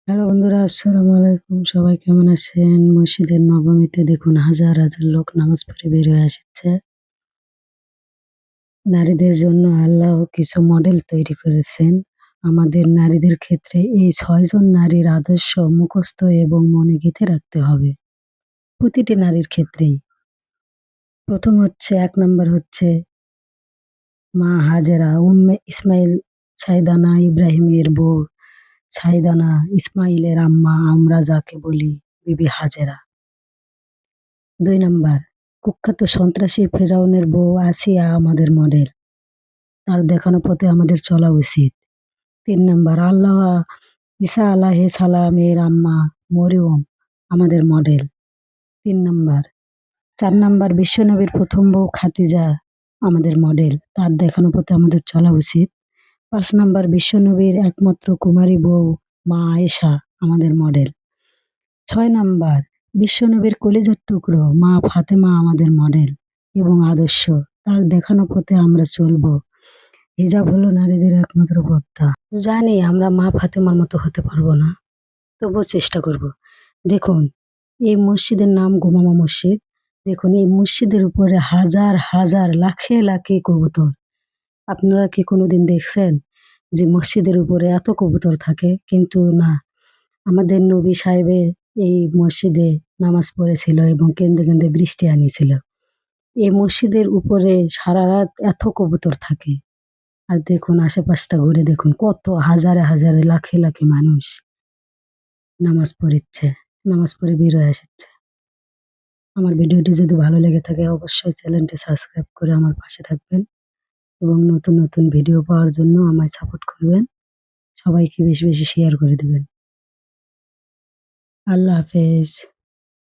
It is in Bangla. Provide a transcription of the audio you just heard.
হ্যালো বন্ধুরা, আসসালামু আলাইকুম। সবাই কেমন আছেন? মসজিদের নবমীতে দেখুন হাজার হাজার লোক নামাজ পড়ে বের হয়ে আসছে। নারীদের জন্য আল্লাহ কিছু মডেল তৈরি করেছেন। আমাদের নারীদের ক্ষেত্রে এই ৬ জন নারীর আদর্শ মুখস্থ এবং মনে গেঁথে রাখতে হবে। প্রতিটি নারীর ক্ষেত্রেই। ১ম হচ্ছে ১ নাম্বার হচ্ছে মা হাজেরা, উম্মে ইসমাইল সাইয়েদানা ইব্রাহিমের বউ, সাইয়েদানা ইসমাইলের আম্মা আমরা যাকে বলি বিবি হাজেরা। ২ নাম্বার কুখ্যাত সন্ত্রাসী ফেরাউনের বউ আসিয়া আমাদের মডেল। তার দেখানো পথে আমাদের চলা উচিত। ৩ নাম্বার আল্লাহ ঈসা আলাইহিস সালামের আম্মা মরিয়ম আমাদের মডেল। ৩ নাম্বার ৪ নাম্বার বিশ্বনবীর ১ম বউ খাদিজা আমাদের মডেল। তার দেখানো পথে আমাদের চলা উচিত। ৫ নাম্বার বিশ্বনবীর একমাত্র কুমারী বউ মা আয়েশা আমাদের মডেল। ৬ নাম্বার বিশ্বনবীর কলিজার টুকরো মা ফাতেমা আমাদের মডেল এবং আদর্শ। তার দেখানো পথে আমরা চলব। হিজাব হলো নারীদের একমাত্র পর্দা। জানি আমরা মা ফাতেমার মতো হতে পারবো না, তবুও চেষ্টা করব। দেখুন, এই মসজিদের নাম গোমামা মসজিদ। দেখুন এই মসজিদের উপরে হাজার হাজার লাখে লাখে কবুতর। আপনারা কি কোনোদিন দেখছেন যে মসজিদের উপরে এত কবুতর থাকে? কিন্তু না, আমাদের নবী সাহেবের এই মসজিদে নামাজ পড়েছিল এবং কেঁদে কেঁদে বৃষ্টি আনিয়েছিল। এই মসজিদের উপরে সারারাত এত কবুতর থাকে। আর দেখুন আশেপাশটা ঘুরে দেখুন কত হাজারে হাজারে লাখে লাখে মানুষ নামাজ পড়িচ্ছে, নামাজ পড়ে বের হয়ে আসছে। আমার ভিডিওটি যদি ভালো লেগে থাকে অবশ্যই চ্যানেলটি সাবস্ক্রাইব করে আমার পাশে থাকবেন এবং নতুন নতুন ভিডিও পাওয়ার জন্য আমায় সাপোর্ট করবেন। সবাইকে বেশি বেশি শেয়ার করে দিবেন। আল্লাহ হাফেজ।